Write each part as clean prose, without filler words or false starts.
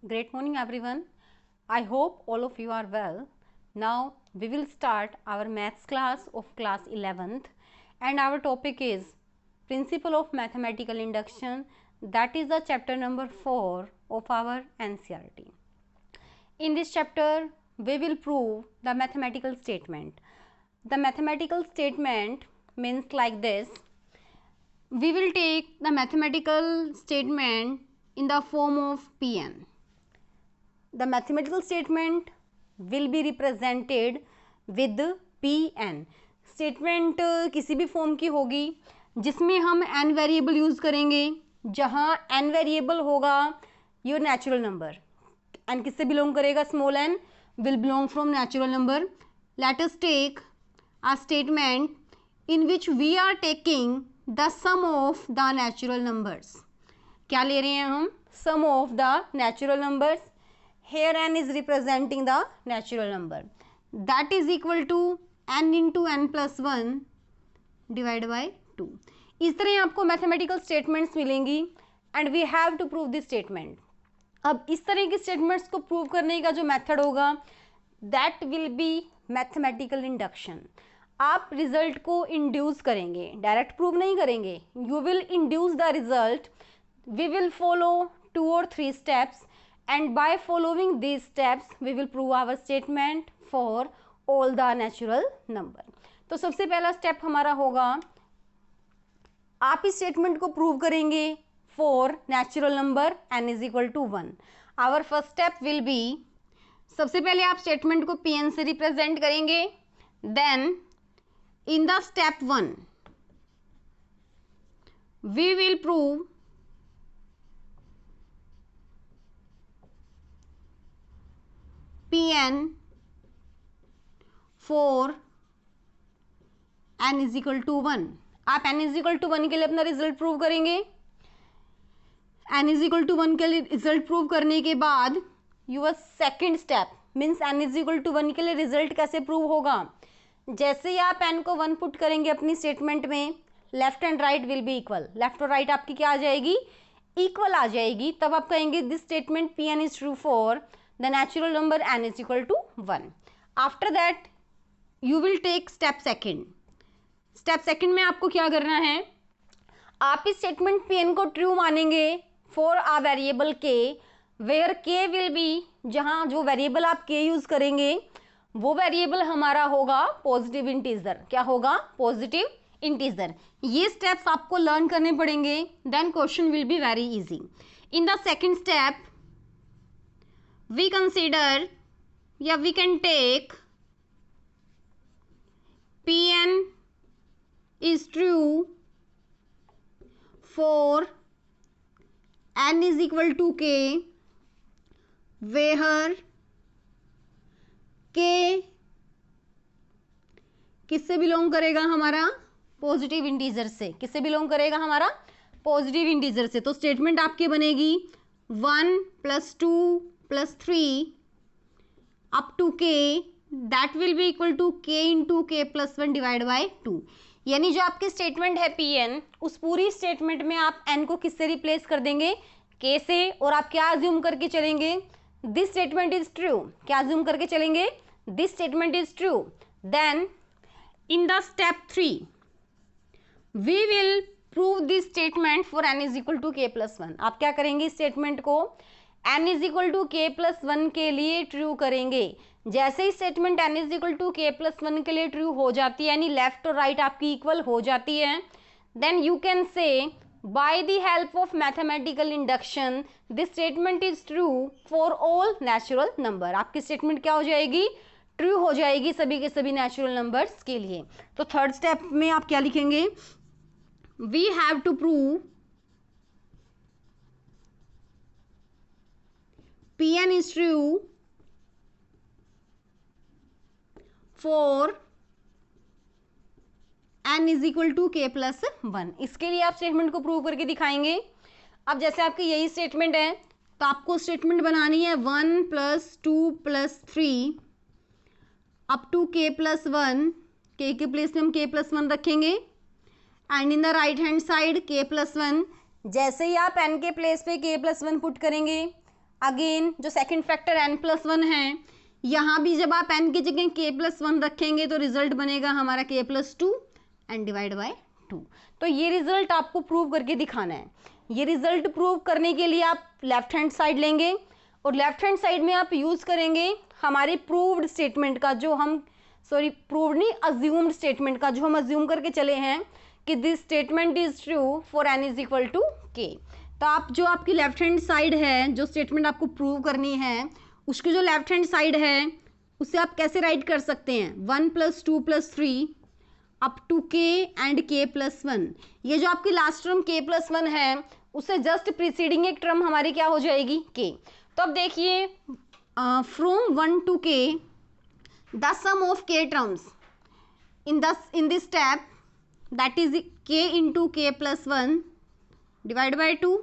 Great morning, everyone. I hope all of you are well. Now we will start our maths class of class 11th, and our topic is Principle of Mathematical Induction. That is the chapter number 4 of our NCERT. In this chapter, we will prove the mathematical statement. The mathematical statement means like this. We will take the mathematical statement in the form of Pn. The mathematical statement will be represented with Pn. Statement किसी भी form की होगी जिसमें हम n variable use करेंगे, जहां n variable होगा your natural number. n किससे बिलोंग करेगा? Small n will belong from natural number. Let us take a statement in which we are taking the sum of the natural numbers. क्या ले रहे हैं हम? Sum of the natural numbers. Here n is representing the natural number. That is equal to n into n plus 1 divided by 2. इस तरह आपको mathematical statements मिलेंगी and we have to prove this statement. अब इस तरह की statements को prove करने का जो मेथड होगा that will be mathematical induction. आप रिजल्ट को इंड्यूस करेंगे, डायरेक्ट प्रूव नहीं करेंगे. You will induce the result. We will follow 2 or 3 steps. And by following these steps, we will prove our statement for all the natural number. तो सबसे पहला step हमारा होगा, आप इस स्टेटमेंट को प्रूव करेंगे for natural number n is equal to 1. Our first step will be, सबसे पहले आप स्टेटमेंट को Pn से रिप्रेजेंट करेंगे. Then in the step 1 we will prove Pn for n is equal to 1. आप n is equal to 1 के लिए अपना रिजल्ट प्रूव करेंगे. n is equal to 1 के लिए रिजल्ट प्रूव करने के बाद your second step means n is equal to 1 के लिए रिजल्ट कैसे प्रूव होगा? जैसे ही आप n को 1 पुट करेंगे अपनी स्टेटमेंट में, left and right will be equal. Left और राइट आपकी क्या आ जाएगी? इक्वल आ जाएगी. तब आप कहेंगे this statement Pn is true for the natural number n is equal to 1. After that you will take step second. Step second में आपको क्या करना है? आप इस स्टेटमेंट Pn को ट्रू मानेंगे for a variable k where k will be, जहां जो वेरिएबल आप k यूज करेंगे वो वेरिएबल हमारा होगा पॉजिटिव इंटीजर. क्या होगा? Positive integer. ये स्टेप्स आपको लर्न करने पड़ेंगे, then question will be very easy. In the second step we consider, we can take Pn is true for n is equal to k where k किससे belong करेगा? हमारा positive integer से. किससे belong करेगा? हमारा positive integer से. तो statement आपकी बनेगी 1 + 2 + 3 up to k, that will be equal to k into k plus 1 divided by 2. यानी जो आपकी स्टेटमेंट है Pn, उस पूरी स्टेटमेंट में आप n को किससे रिप्लेस कर देंगे? k से. और आप क्या अज्यूम करके चलेंगे? This statement is true. क्या अज्यूम करके चलेंगे? This statement is true. Then in the step 3 we will prove this statement for n is equal to k plus 1. आप क्या करेंगे? स्टेटमेंट को n is equal to k plus 1 के लिए true करेंगे. जैसे ही statement n is equal to k plus 1 के लिए ट्रू हो जाती है, यानी लेफ्ट और राइट आपकी इक्वल हो जाती है, then you can say by the help of mathematical induction this statement is true for all natural number. आपकी स्टेटमेंट क्या हो जाएगी? ट्रू हो जाएगी सभी के सभी नेचुरल नंबर्स के लिए. तो थर्ड स्टेप में आप क्या लिखेंगे? We have to prove Pn is true for n is equal to k plus 1. इसके लिए आप स्टेटमेंट को प्रूव करके दिखाएंगे. अब जैसे आपकी यही स्टेटमेंट है तो आपको स्टेटमेंट बनानी है 1 + 2 + 3 up to k plus 1. k के प्लेस में हम k plus 1 रखेंगे and in the right hand side k plus 1. जैसे ही आप n के प्लेस पे k plus 1 पुट करेंगे अगेन जो सेकंड फैक्टर n+1 है, यहाँ भी जब आप n की जगह k+1 रखेंगे तो रिजल्ट बनेगा हमारा k+2 एंड डिवाइड बाय 2। तो ये रिजल्ट आपको प्रूव करके दिखाना है। ये रिजल्ट प्रूव करने के लिए आप लेफ्ट हैंड साइड लेंगे और लेफ्ट हैंड साइड में आप यूज करेंगे हमारे प्रूव्ड स्टेटमेंट का, जो हम प्रूव्ड नहीं, अज्यूम्ड स्टेटमेंट का, जो हम अज्यूम करके चले हैं कि this statement is true for n is equal to k। तो आप जो आपकी लेफ्ट हैंड साइड है, जो स्टेटमेंट आपको प्रूव करनी है, उसकी जो लेफ्ट हैंड साइड है उसे आप कैसे राइट कर सकते हैं, 1 + 2 + 3 up to k and k+1। ये जो आपकी लास्ट टर्म k+1 है उससे जस्ट प्रीसीडिंग एक टर्म हमारी क्या हो जाएगी, k। तो अब देखिए from 1 to k the sum of k terms in this step that is k into k+1 divide by 2।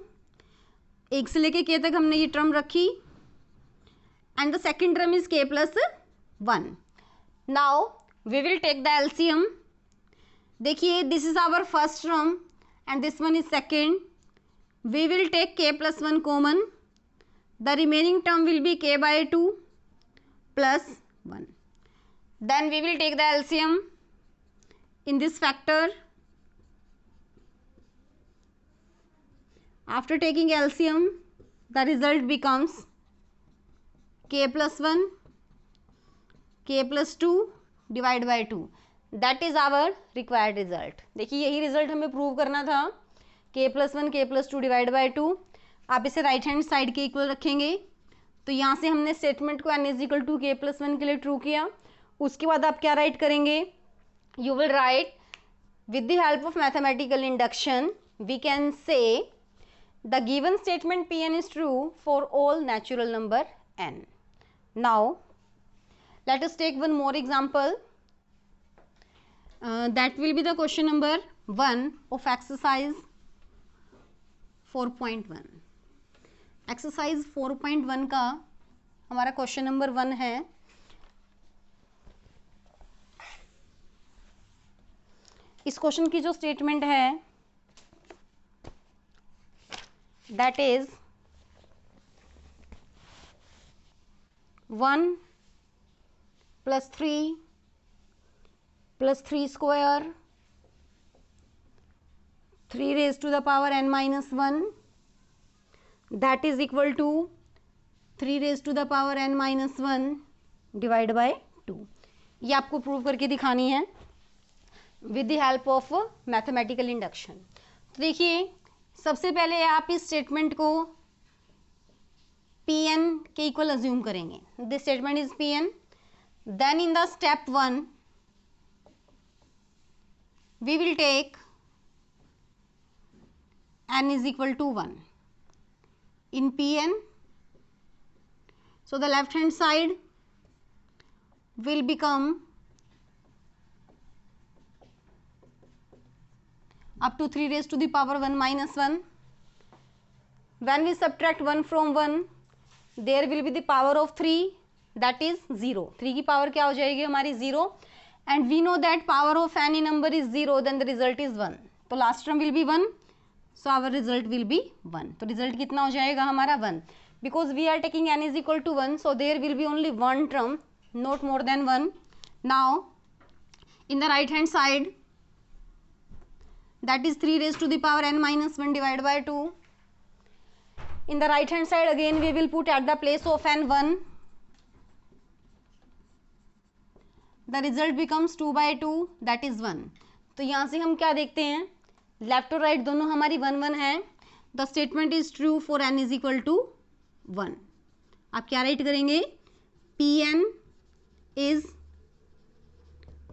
एक से लेके k तक हमने ये टर्म रखी and the second term is k+1। Now we will take the LCM. देखिए this is our first term and this one is second. We will take k+1 common, the remaining term will be k/2 + 1। Then we will take the LCM in this factor. After taking LCM, the result becomes k+1 k+2 divide by 2। That is our required result. देखिए यही result हमें prove करना था, k+1 k+2 divide by 2। आप इसे right hand side के equal रखेंगे तो यहाँ से हमने स्टेटमेंट को n is equal to k+1 के लिए ट्रू किया। उसके बाद आप क्या राइट करेंगे, you will write with the help of mathematical induction we can say the given statement Pn is true for all natural number n. Now let us take one more example. That will be the question number 1 of exercise 4.1. exercise 4.1 का हमारा question number 1 है। इस question की जो statement है that is 1 + 3 + 3 square 3 raised to the power n minus 1 that is equal to 3 raised to the power n minus 1 divide by 2। ये आपको prove करके दिखानी है with the help of mathematical induction. तो देखिए सबसे पहले आप इस स्टेटमेंट को Pn के इक्वल अज्यूम करेंगे। This statement is Pn। Then in the step 1 we will take n is equal to 1 in Pn। So the left hand side will become up to 3 raised to the power 1 minus 1. When we subtract 1 from 1, there will be the power of 3, that is 0. 3 की power क्या हो जाएगी हमारी 0 and we know that power of any number is 0, then the result is 1. तो last term will be 1, so our result will be 1. तो result कितना हो जाएगा हमारा 1, because we are taking n is equal to 1, so there will be only one term, not more than 1. Now in the right hand side that is 3 raised to the power n minus 1 divided by 2. In the right hand side again we will put at the place of n 1. The result becomes 2/2, that is 1. तो यहाँ से हम क्या देखते हैं, left और right दोनों हमारी 1 1 है। The statement is true for n is equal to 1। आप क्या राइट करेंगे, Pn is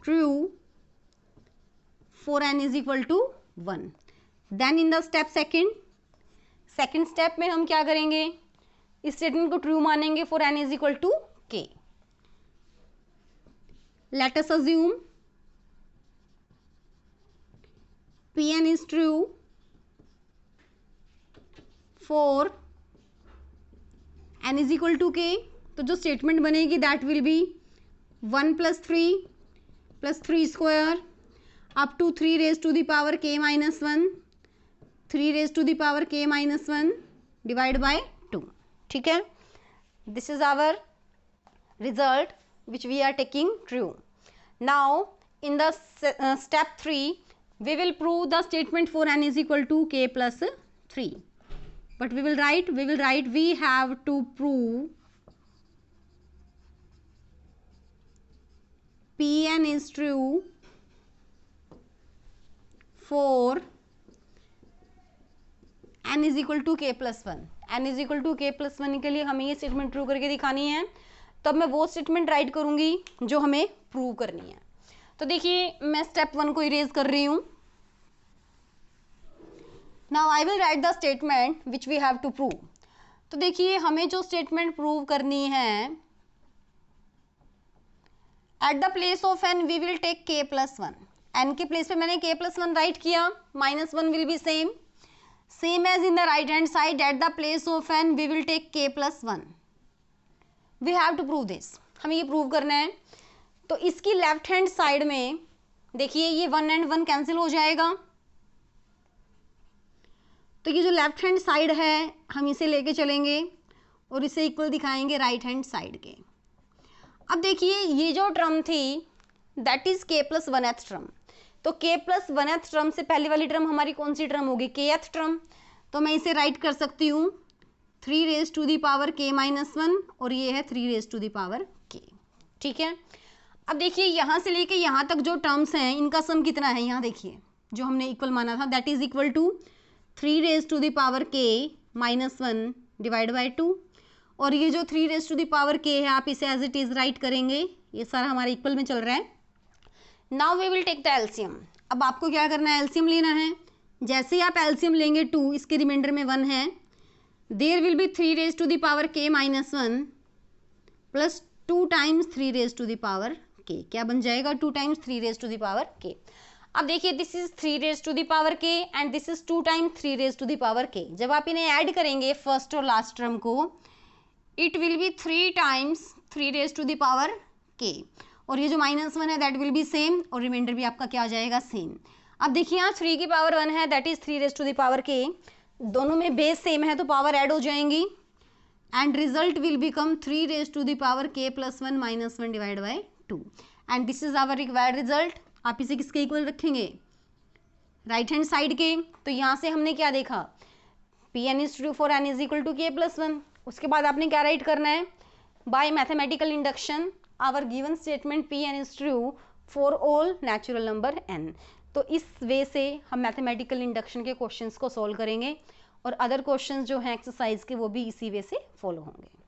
true for n is equal to 1. Then in the step second step में हम क्या करेंगे, इस स्टेटमेंट को ट्रू मानेंगे for n is equal to k. Let us assume Pn is true for n is equal to k. तो जो statement बनेगी that will B 1 + 3 + 3 square up to 3 raised to the power k minus 1, 3 raised to the power k minus 1 divided by 2. ठीक है, this is our result which we are taking true. Now in the step 3 we will prove the statement for n is equal to k plus 3, but we will write we have to prove Pn is true for n is equal to k plus 1. n is equal to k plus 1 के लिए हमें ये statement prove करके दिखानी है, तब मैं वो स्टेटमेंट राइट करूंगी जो हमें प्रूव करनी है। तो देखिए मैं स्टेप 1 को इरेज कर रही हूं। Now I will write the statement which we have to prove. तो देखिए हमें जो स्टेटमेंट प्रूव करनी है, at the place of n we will take k plus 1। n के प्लेस पे मैंने k प्लस 1 राइट किया, -1 will be same as in the right hand side, at the place of n we will take k plus 1। We have to prove this, हमें ये prove करना है। तो इसकी लेफ्ट हैंड साइड में देखिए ये 1 एंड 1 कैंसिल हो जाएगा, तो ये जो लेफ्ट हैंड साइड है हम इसे लेके चलेंगे और इसे इक्वल दिखाएंगे राइट हैंड साइड के। अब देखिए ये जो टर्म थी that is k plus 1th term, तो k प्लस 1th टर्म से पहली वाली टर्म हमारी कौन सी टर्म होगी, kth टर्म। तो मैं इसे राइट कर सकती हूँ 3 raise to the power k minus 1 और ये है 3 raise to the power k। ठीक है, अब देखिए यहाँ से लेके यहाँ तक जो टर्म्स हैं इनका सम कितना है, यहाँ देखिए जो हमने इक्वल माना था that is equal to 3 raise to the power k minus 1 divide by 2, और ये जो 3 raise to the power k है आप इसे एज इट इज राइट करेंगे, ये सारा हमारे इक्वल में चल रहा है। Now we will take the LCM. अब आपको क्या करना है, एलसीएम लेना है। जैसे ही आप एलसीएम लेंगे 2, इसके रिमाइंडर में 1 है, there will be 3 raise to the power k minus 1 plus 2 times 3 raise to the power k। क्या बन जाएगा, 2 times 3 raise to the power k। अब देखिए this is 3 raise to the power k and this is 2 times 3 raise to the power k। जब आप इन्हें add करेंगे first और लास्ट टर्म को, it will be 3 times 3 raise to the power k, और ये जो -1 है दैट विल बी सेम, और रिमाइंडर भी आपका क्या हो जाएगा, सेम। अब देखिए यहाँ 3 की पावर 1 है that is 3 raise to the power k, दोनों में बेस सेम है तो पावर ऐड हो जाएंगी and result will become 3 raise to the power k plus 1 minus 1 divide by 2 and this is our required result. आप इसे किसके इक्वल रखेंगे, राइट हैंड साइड के। तो यहाँ से हमने क्या देखा, Pn is true for n is equal to k plus 1। उसके बाद आपने क्या राइट करना है, by mathematical induction our given statement Pn is true for all natural number n। तो इस वे से हम मैथमेटिकल इंडक्शन के क्वेश्चंस को सॉल्व करेंगे और अदर क्वेश्चंस जो हैं एक्सरसाइज के वो भी इसी वे से फॉलो होंगे।